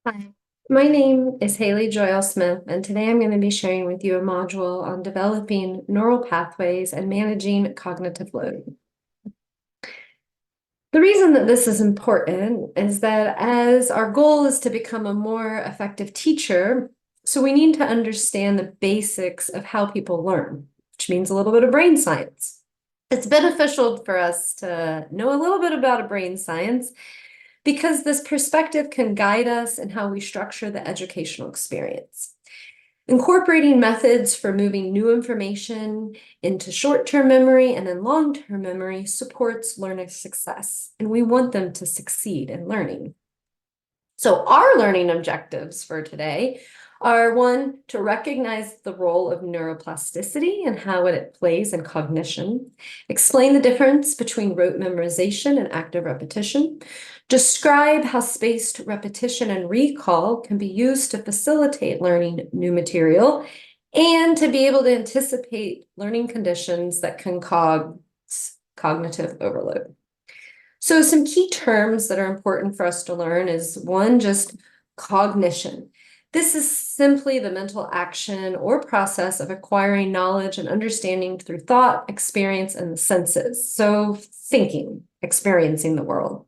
Hi, my name is Haley Joyle Smith, and today I'm going to be sharing with you a module on developing neural pathways and managing cognitive load. The reason that this is important is that as our goal is to become a more effective teacher, so we need to understand the basics of how people learn, which means a little bit of brain science. It's beneficial for us to know a little bit about a brain science because this perspective can guide us in how we structure the educational experience. Incorporating methods for moving new information into short-term memory and then long-term memory supports learner success, and we want them to succeed in learning. So our learning objectives for today are one, to recognize the role of neuroplasticity and how it plays in cognition, explain the difference between rote memorization and active repetition, describe how spaced repetition and recall can be used to facilitate learning new material, and to be able to anticipate learning conditions that can cause cognitive overload. So some key terms that are important for us to learn is one, just cognition. This is simply the mental action or process of acquiring knowledge and understanding through thought, experience, and the senses. So thinking, experiencing the world.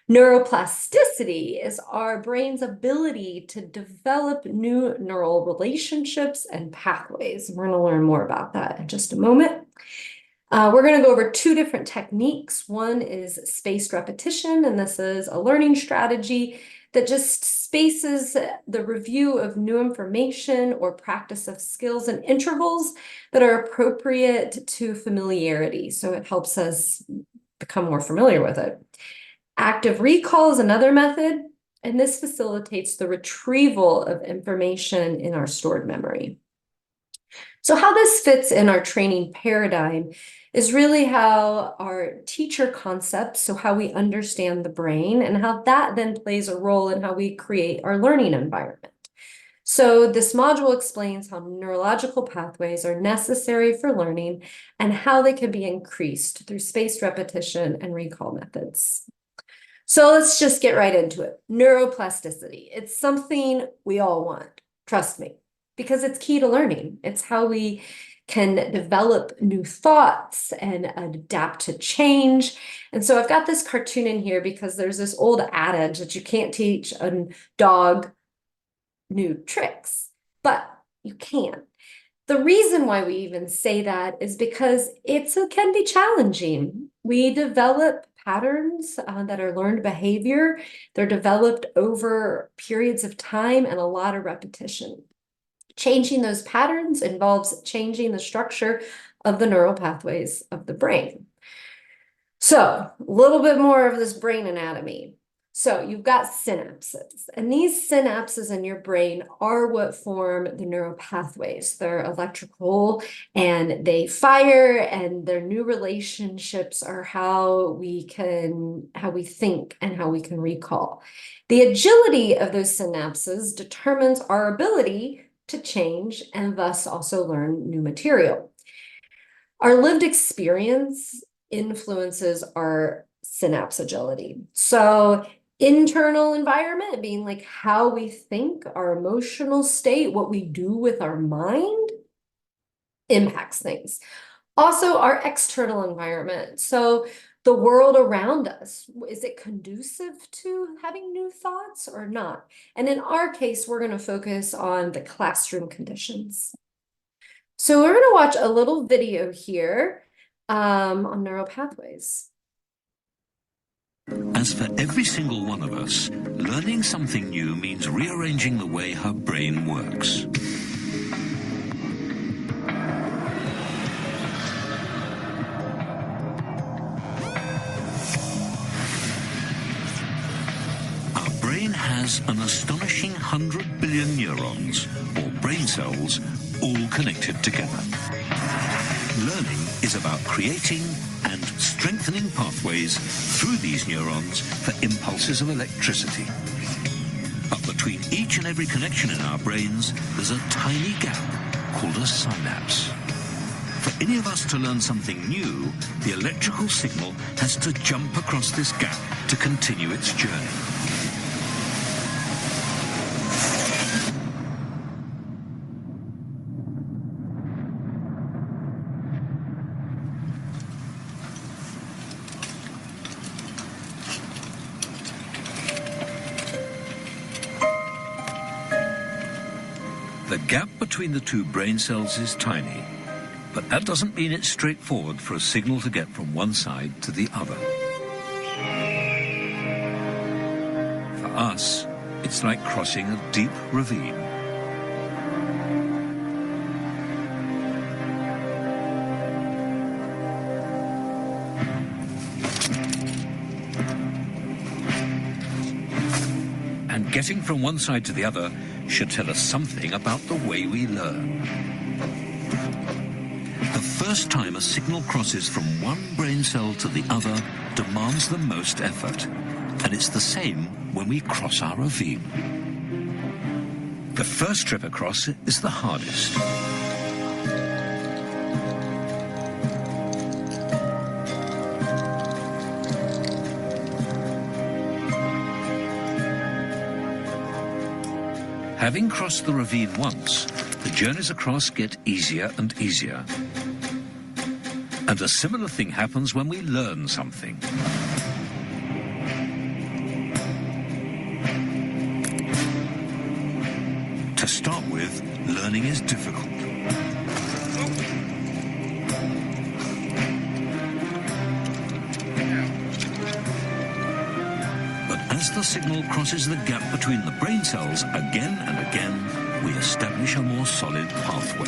Neuroplasticity is our brain's ability to develop new neural relationships and pathways. We're going to learn more about that in just a moment. We're going to go over two different techniques. One is spaced repetition, and this is a learning strategy that just spaces the review of new information or practice of skills in intervals that are appropriate to familiarity. So it helps us become more familiar with it. Active recall is another method, and this facilitates the retrieval of information in our stored memory. So how this fits in our training paradigm is really how our teacher concepts, so how we understand the brain, and how that then plays a role in how we create our learning environment. So this module explains how neurological pathways are necessary for learning and how they can be increased through spaced repetition and recall methods. So let's just get right into it. Neuroplasticity. It's something we all want, trust me, because it's key to learning. It's how we can develop new thoughts and adapt to change. And so I've got this cartoon in here because there's this old adage that you can't teach a dog new tricks, but you can. The reason why we even say that is because it can be challenging. We develop patterns that are learned behavior. They're developed over periods of time and a lot of repetition. Changing those patterns involves changing the structure of the neural pathways of the brain. So a little bit more of this brain anatomy. So you've got synapses, and these synapses in your brain are what form the neural pathways. They're electrical and they fire, and their new relationships are how we think and how we can recall. The agility of those synapses determines our ability to change and thus also learn new material. Our lived experience influences our synapse agility. So internal environment being like how we think, our emotional state, what we do with our mind impacts things. Also, our external environment. So the world around us, is it conducive to having new thoughts or not? And in our case, we're going to focus on the classroom conditions. So we're going to watch a little video here on neural pathways. As for every single one of us, learning something new means rearranging the way her brain works. Our brain has an astonishing 100 billion neurons, or brain cells, all connected together. Learning is about creating and strengthening pathways through these neurons for impulses of electricity. But between each and every connection in our brains, there's a tiny gap called a synapse. For any of us to learn something new, the electrical signal has to jump across this gap to continue its journey. The gap between the two brain cells is tiny, but that doesn't mean it's straightforward for a signal to get from one side to the other. For us, it's like crossing a deep ravine. And getting from one side to the other should tell us something about the way we learn. The first time a signal crosses from one brain cell to the other demands the most effort, and it's the same when we cross our ravine. The first trip across is the hardest. Having crossed the ravine once, the journeys across get easier and easier. And a similar thing happens when we learn something. To start with, learning is difficult. But as the signal crosses the gap between the brain cells again and again, we establish a more solid pathway.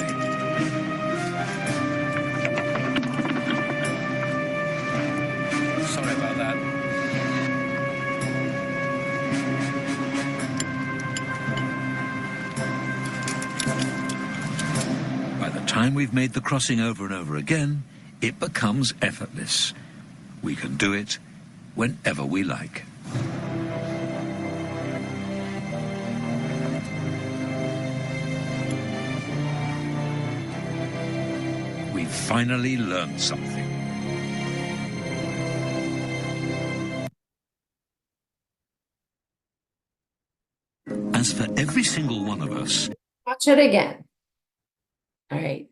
Sorry about that. By the time we've made the crossing over and over again, it becomes effortless. We can do it whenever we like. We've finally learned something. As for every single one of us, Watch it again. All right.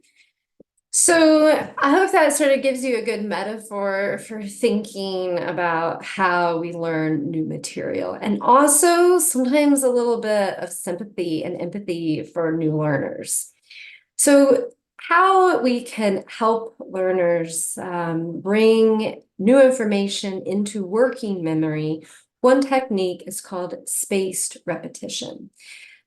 So I hope that sort of gives you a good metaphor for thinking about how we learn new material, and also sometimes a little bit of sympathy and empathy for new learners. So how we can help learners bring new information into working memory, one technique is called spaced repetition.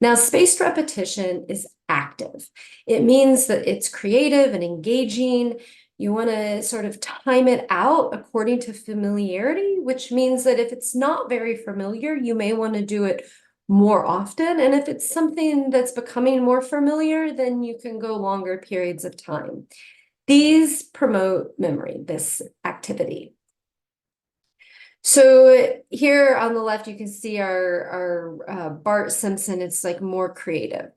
Now, spaced repetition is active. It means that it's creative and engaging. You want to sort of time it out according to familiarity, which means that if it's not very familiar, you may want to do it more often. And if it's something that's becoming more familiar, then you can go longer periods of time. These promote memory, this activity. So here on the left, you can see our Bart Simpson. It's like more creative.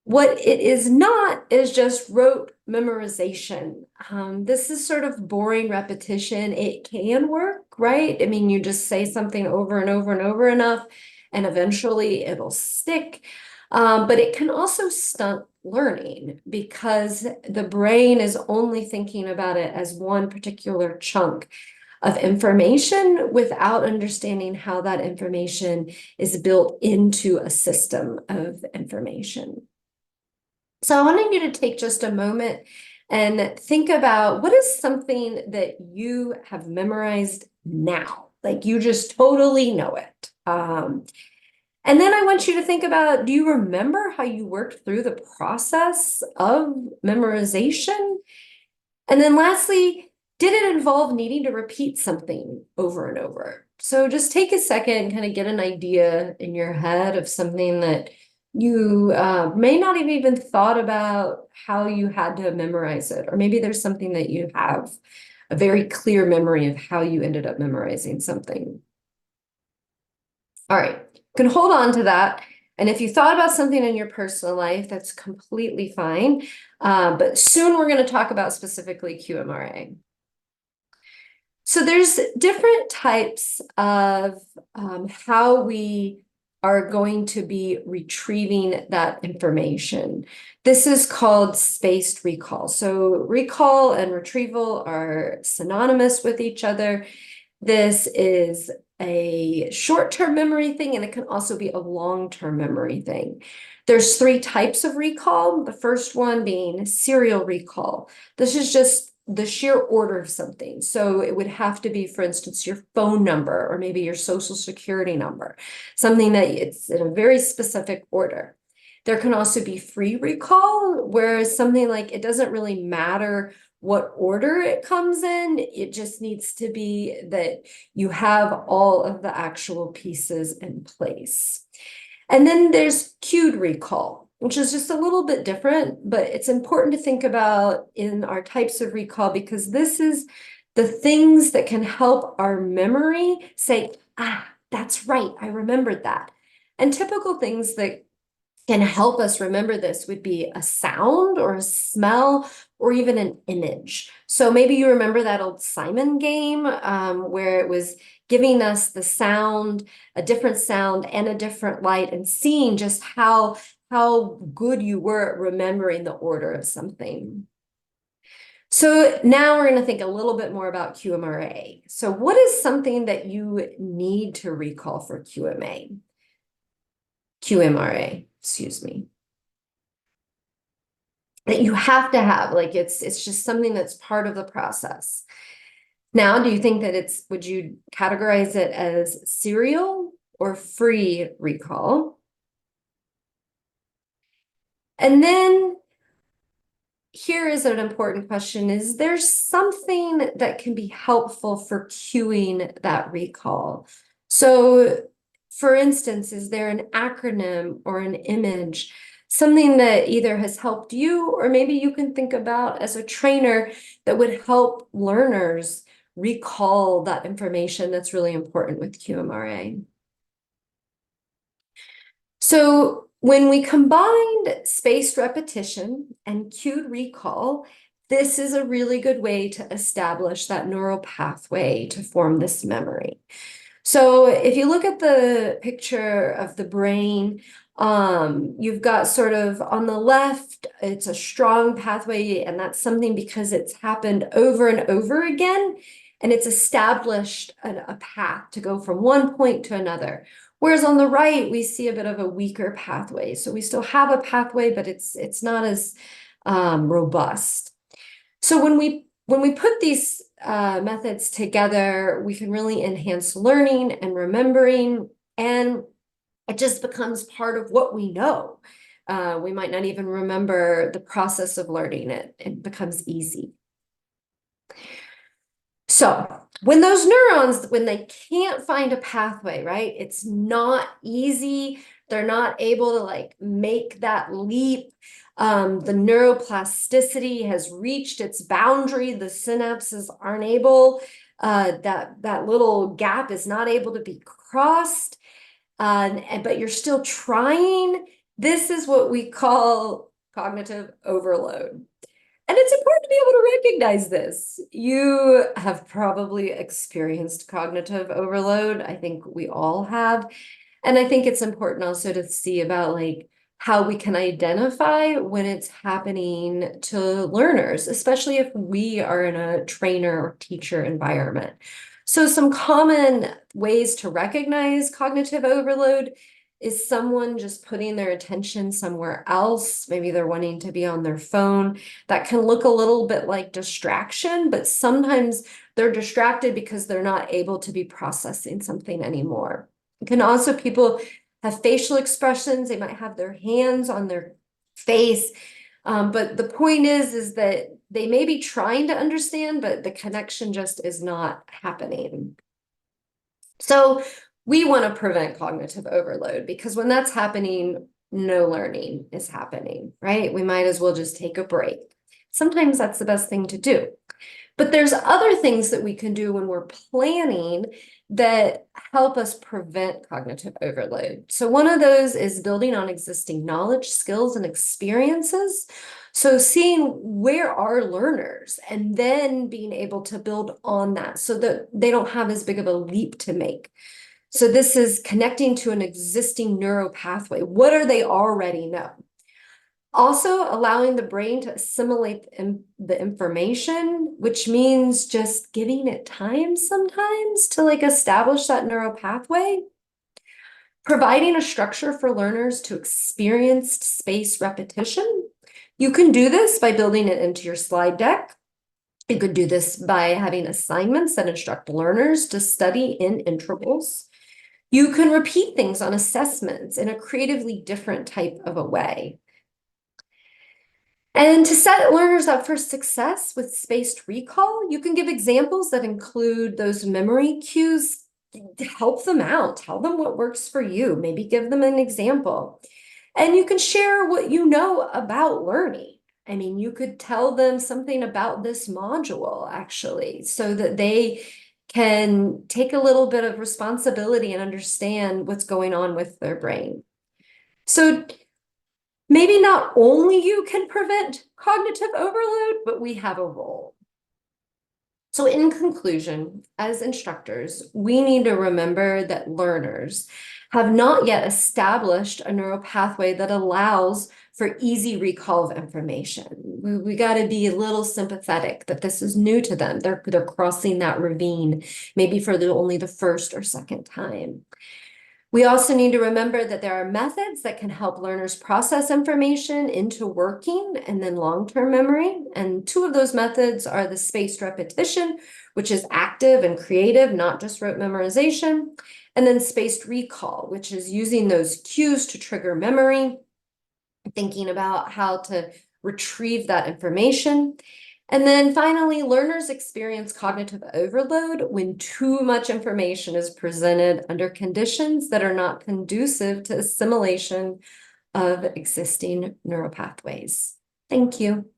What it is not is just rote memorization. This is sort of boring repetition. It can work, right? I mean, you just say something over and over and over enough, and eventually it'll stick. But it can also stunt learning because the brain is only thinking about it as one particular chunk of information without understanding how that information is built into a system of information. So I wanted you to take just a moment and think about what is something that you have memorized now, like you just totally know it. And then I want you to think about, do you remember how you worked through the process of memorization? And then lastly, did it involve needing to repeat something over and over? So just take a second and kind of get an idea in your head of something that you may not have even thought about how you had to memorize it. Or maybe there's something that you have a very clear memory of how you ended up memorizing something. All right, you can hold on to that. And if you thought about something in your personal life, that's completely fine. But soon we're going to talk about specifically QMRA. So there's different types of how we are going to be retrieving that information. This is called spaced recall. So recall and retrieval are synonymous with each other. This is a short-term memory thing, and it can also be a long-term memory thing. There's 3 types of recall. The first one being serial recall. This is just the sheer order of something. So it would have to be, for instance, your phone number or maybe your social security number, something that it's in a very specific order. There can also be free recall, whereas something like it doesn't really matter what order it comes in. It just needs to be that you have all of the actual pieces in place. And then there's cued recall, which is just a little bit different, but it's important to think about in our types of recall because this is the things that can help our memory say, ah, that's right, I remembered that. And typical things that can help us remember this would be a sound or a smell or even an image. So maybe you remember that old Simon game where it was giving us the sound, a different sound and a different light, and seeing just how good you were at remembering the order of something. So now we're going to think a little bit more about QMRA. So what is something that you need to recall for QMRA, excuse me, that you have to have, like it's just something that's part of the process. Now, do you think that would you categorize it as serial or free recall? And then here is an important question. Is there something that can be helpful for cueing that recall? So for instance, is there an acronym or an image, something that either has helped you or maybe you can think about as a trainer that would help learners recall that information that's really important with QMRA? So when we combined spaced repetition and cued recall, this is a really good way to establish that neural pathway to form this memory. So if you look at the picture of the brain, you've got sort of on the left, it's a strong pathway, and that's something because it's happened over and over again, and it's established a path to go from one point to another. Whereas on the right, we see a bit of a weaker pathway. So we still have a pathway, but it's not as robust. So when we put these methods together, we can really enhance learning and remembering, and it just becomes part of what we know. We might not even remember the process of learning it. It becomes easy. So when those neurons, when they can't find a pathway, right? It's not easy. They're not able to like make that leap. The neuroplasticity has reached its boundary. The synapses aren't able, that little gap is not able to be crossed. But you're still trying. This is what we call cognitive overload. And it's important to be able to recognize this. You have probably experienced cognitive overload. I think we all have. And I think it's important also to see about like how we can identify when it's happening to learners, especially if we are in a trainer or teacher environment. So some common ways to recognize cognitive overload is someone just putting their attention somewhere else. Maybe they're wanting to be on their phone. That can look a little bit like distraction, but sometimes they're distracted because they're not able to be processing something anymore. It can also, people have facial expressions. They might have their hands on their face. But the point is that they may be trying to understand, but the connection just is not happening. So we want to prevent cognitive overload because when that's happening, no learning is happening, right? We might as well just take a break. Sometimes that's the best thing to do. But there's other things that we can do when we're planning that help us prevent cognitive overload. So one of those is building on existing knowledge, skills, and experiences. So seeing where are learners and then being able to build on that so that they don't have as big of a leap to make. So this is connecting to an existing neuro pathway. What do they already know? Also allowing the brain to assimilate the information, which means just giving it time sometimes to like establish that neural pathway. Providing a structure for learners to experience space repetition. You can do this by building it into your slide deck. You could do this by having assignments that instruct learners to study in intervals. You can repeat things on assessments in a creatively different type of a way. And to set learners up for success with spaced recall, you can give examples that include those memory cues to help them out. Tell them what works for you. Maybe give them an example. And you can share what you know about learning. I mean, you could tell them something about this module, actually, so that they can take a little bit of responsibility and understand what's going on with their brain. So maybe not only you can prevent cognitive overload, but we have a role. So in conclusion, as instructors, we need to remember that learners have not yet established a neural pathway that allows for easy recall of information. We got to be a little sympathetic that this is new to them. They're crossing that ravine, maybe for only the first or second time. We also need to remember that there are methods that can help learners process information into working and then long-term memory. And two of those methods are the spaced repetition, which is active and creative, not just rote memorization, and then spaced recall, which is using those cues to trigger memory, thinking about how to retrieve that information. And then finally, learners experience cognitive overload when too much information is presented under conditions that are not conducive to assimilation of existing neural pathways. Thank you.